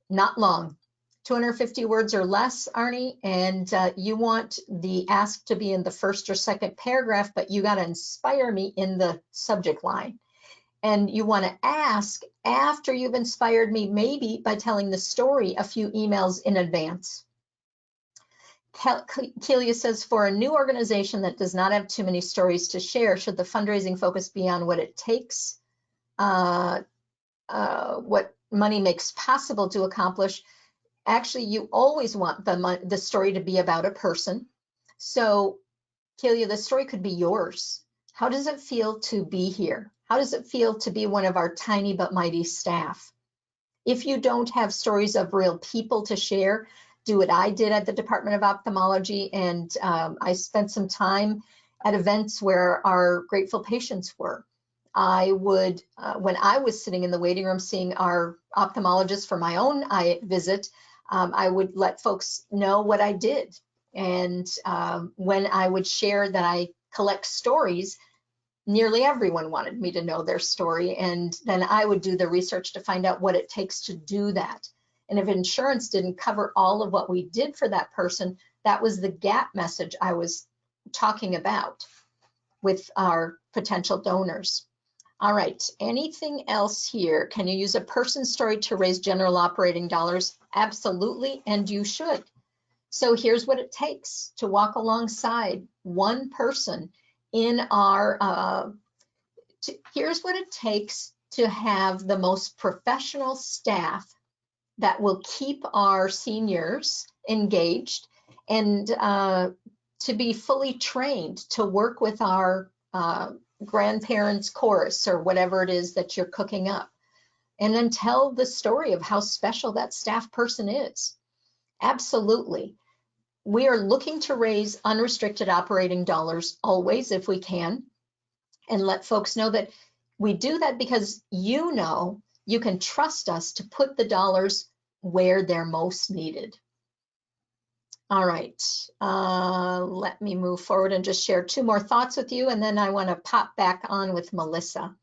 Not long. 250 words or less, Arnie, and you want the ask to be in the first or second paragraph, but you got to inspire me in the subject line. And you want to ask after you've inspired me, maybe by telling the story a few emails in advance. Kelia says, for a new organization that does not have too many stories to share, should the fundraising focus be on what it takes, what money makes possible to accomplish? Actually, you always want the story to be about a person. So, Kelia, the story could be yours. How does it feel to be here? How does it feel to be one of our tiny but mighty staff? If you don't have stories of real people to share, do what I did at the Department of Ophthalmology, and I spent some time at events where our grateful patients were. I would, when I was sitting in the waiting room seeing our ophthalmologist for my own eye visit, I would let folks know what I did. And when I would share that I collect stories, nearly everyone wanted me to know their story. And then I would do the research to find out what it takes to do that. And if insurance didn't cover all of what we did for that person, that was the gap message I was talking about with our potential donors. All right, anything else here? Can you use a person's story to raise general operating dollars? Absolutely, and you should. So here's what it takes to walk alongside one person in our, here's what it takes to have the most professional staff that will keep our seniors engaged and to be fully trained to work with our grandparents' chorus or whatever it is that you're cooking up. And then tell the story of how special that staff person is. Absolutely. We are looking to raise unrestricted operating dollars always if we can, and let folks know that we do that because you know you can trust us to put the dollars where they're most needed. All right, let me move forward and just share two more thoughts with you, and then I want to pop back on with Melissa.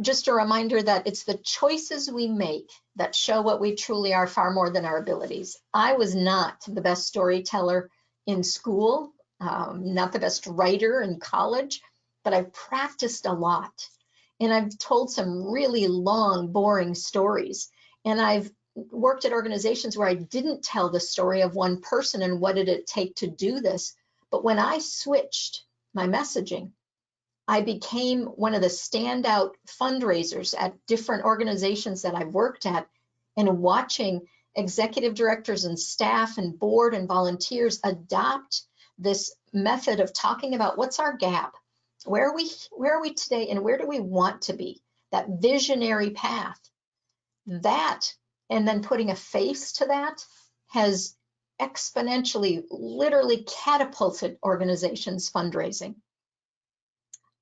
Just a reminder that it's the choices we make that show what we truly are far more than our abilities. I was not the best storyteller in school, not the best writer in college, but I've practiced a lot. And I've told some really long, boring stories. And I've worked at organizations where I didn't tell the story of one person and what did it take to do this. But when I switched my messaging, I became one of the standout fundraisers at different organizations that I've worked at, and watching executive directors and staff and board and volunteers adopt this method of talking about what's our gap, where are we today, and where do we want to be, that visionary path. That, and then putting a face to that, has exponentially, literally catapulted organizations' fundraising.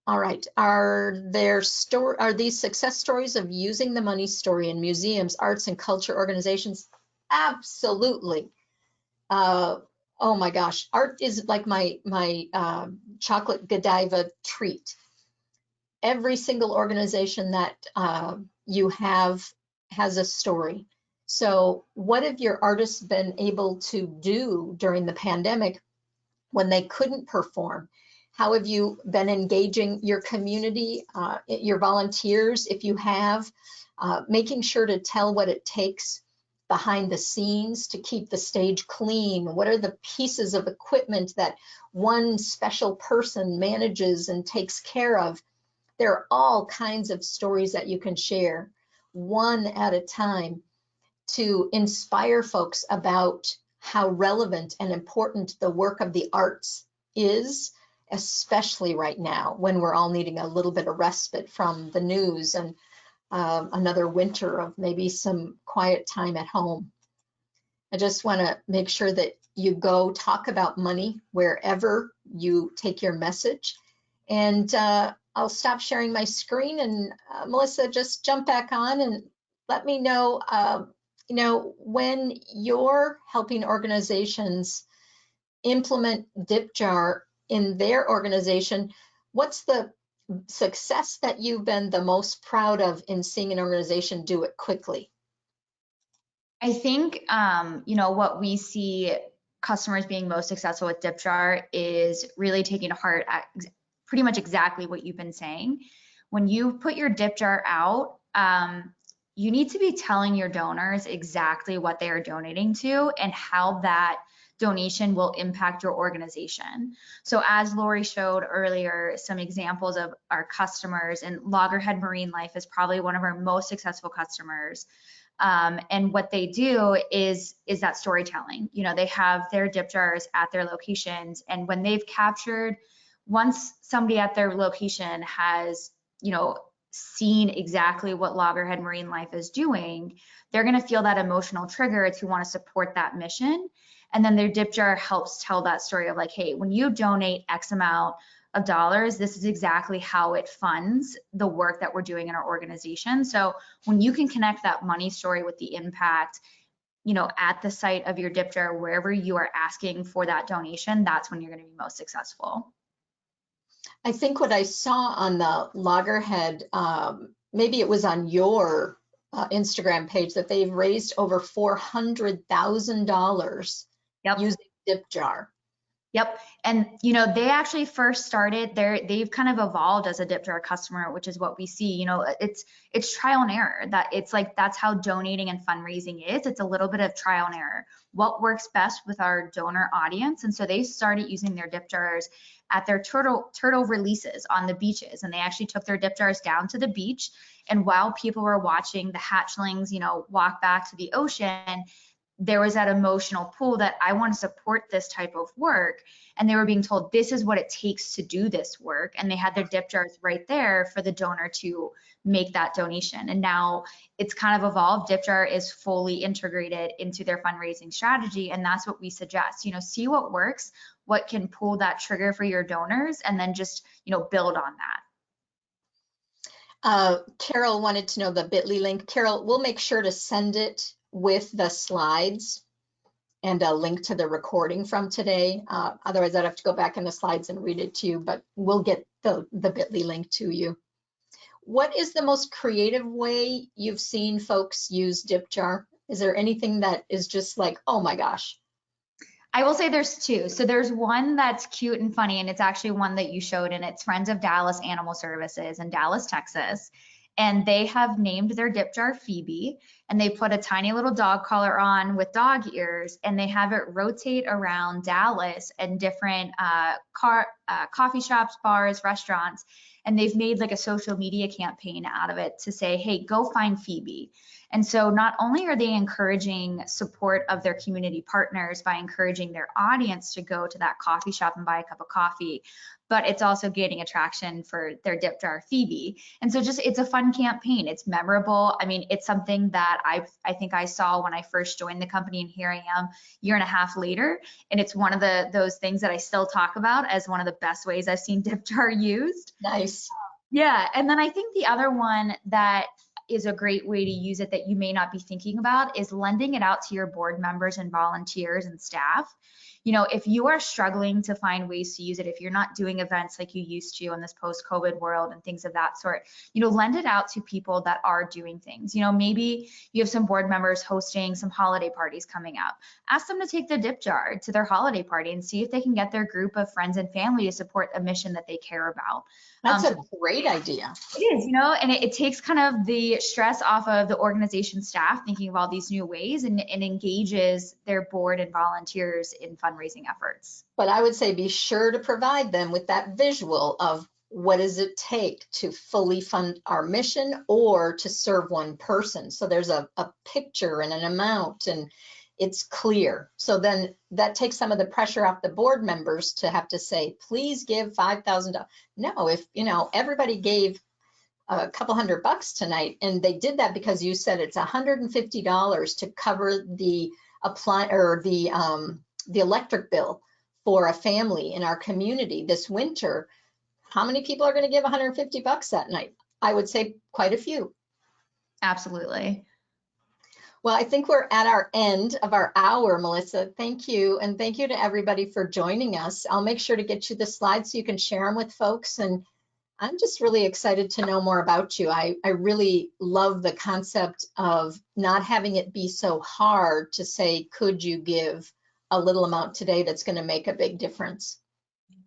All right, are these success stories of using the money story in museums, arts, and culture organizations? Absolutely. Oh my gosh, art is like my chocolate Godiva treat. Every single organization that you have has a story. So what have your artists been able to do during the pandemic when they couldn't perform? How have you been engaging your community, your volunteers, if you have, making sure to tell what it takes behind the scenes to keep the stage clean? What are the pieces of equipment that one special person manages and takes care of? There are all kinds of stories that you can share, one at a time, to inspire folks about how relevant and important the work of the arts is, especially right now when we're all needing a little bit of respite from the news and another winter of maybe some quiet time at home. I just want to make sure that you go talk about money wherever you take your message. And I'll stop sharing my screen, and Melissa, just jump back on and let me know, when you're helping organizations implement DipJar in their organization, what's the success that you've been the most proud of in seeing an organization do it quickly? I think, what we see customers being most successful with DipJar is really taking to heart pretty much exactly what you've been saying. When you put your DipJar out, you need to be telling your donors exactly what they are donating to and how that donation will impact your organization. So as Lori showed earlier, some examples of our customers, and Loggerhead Marine Life is probably one of our most successful customers. And what they do is that storytelling. They have their dip jars at their locations, and when they've captured, once somebody at their location has, seen exactly what Loggerhead Marine Life is doing, they're going to feel that emotional trigger to want to support that mission. And then their dip jar helps tell that story of like, hey, when you donate X amount of dollars, this is exactly how it funds the work that we're doing in our organization. So when you can connect that money story with the impact, at the site of your dip jar, wherever you are asking for that donation, that's when you're going to be most successful. I think what I saw on the Loggerhead, maybe it was on your Instagram page, that they've raised over $400,000 using DipJar. Yep. And, they actually first started they've kind of evolved as a DipJar customer, which is what we see. It's trial and error. That it's like, that's how donating and fundraising is. It's a little bit of trial and error. What works best with our donor audience? And so they started using their dip jars at their turtle releases on the beaches. And they actually took their dip jars down to the beach. And while people were watching the hatchlings, walk back to the ocean, there was that emotional pull that I want to support this type of work. And they were being told, this is what it takes to do this work. And they had their dip jars right there for the donor to make that donation. And now it's kind of evolved. Dip jar is fully integrated into their fundraising strategy. And that's what we suggest, see what works, what can pull that trigger for your donors, and then just, build on that. Carol wanted to know the bit.ly link. Carol, we'll make sure to send it with the slides and a link to the recording from today. Otherwise, I'd have to go back in the slides and read it to you, but we'll get the bit.ly link to you. What is the most creative way you've seen folks use DipJar? Is there anything that is just like, oh my gosh? I will say there's two. So there's one that's cute and funny, and it's actually one that you showed, and it's Friends of Dallas Animal Services in Dallas, Texas. And they have named their dip jar Phoebe, and they put a tiny little dog collar on with dog ears, and they have it rotate around Dallas and different coffee shops, bars, restaurants. And they've made like a social media campaign out of it to say, hey, go find Phoebe. And so not only are they encouraging support of their community partners by encouraging their audience to go to that coffee shop and buy a cup of coffee, but it's also gaining attraction for their dip jar Phoebe. And so it's a fun campaign. It's memorable. I mean, it's something that I think I saw when I first joined the company, and here I am a year and a half later. And it's one of those things that I still talk about as one of the best ways I've seen dip jar used. Nice. Yeah. And then I think the other one that is a great way to use it that you may not be thinking about is lending it out to your board members and volunteers and staff. If you are struggling to find ways to use it, if you're not doing events like you used to in this post-COVID world and things of that sort, lend it out to people that are doing things. Maybe you have some board members hosting some holiday parties coming up. Ask them to take the dip jar to their holiday party and see if they can get their group of friends and family to support a mission that they care about. That's a great idea. It is, and it takes kind of the stress off of the organization staff thinking of all these new ways, and engages their board and volunteers in fundraising efforts. But I would say be sure to provide them with that visual of what does it take to fully fund our mission or to serve one person. So there's a picture and an amount, and it's clear. So then that takes some of the pressure off the board members to have to say, please give $5,000. No, if everybody gave a couple $100 tonight, and they did that because you said it's $150 to cover the the electric bill for a family in our community this winter, how many people are going to give $150 that night? I would say quite a few. Absolutely. Well, I think we're at our end of our hour, Melissa. Thank you. And thank you to everybody for joining us. I'll make sure to get you the slides so you can share them with folks. And I'm just really excited to know more about you. I really love the concept of not having it be so hard to say, could you give a little amount today that's going to make a big difference?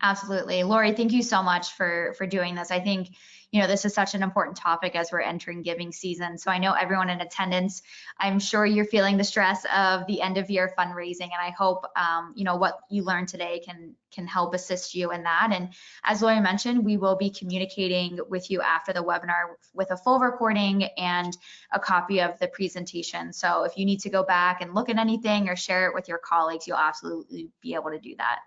Absolutely. Lori, thank you so much for doing this. I think, you know, this is such an important topic as we're entering giving season. So I know everyone in attendance, I'm sure you're feeling the stress of the end of year fundraising, and I hope, you know, what you learned today can help assist you in that. And as Lori mentioned, we will be communicating with you after the webinar with a full recording and a copy of the presentation. So if you need to go back and look at anything or share it with your colleagues, you'll absolutely be able to do that.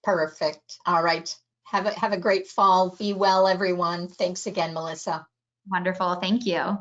Perfect. All right. Have a great fall. Be well, everyone. Thanks again, Melissa. Wonderful. Thank you.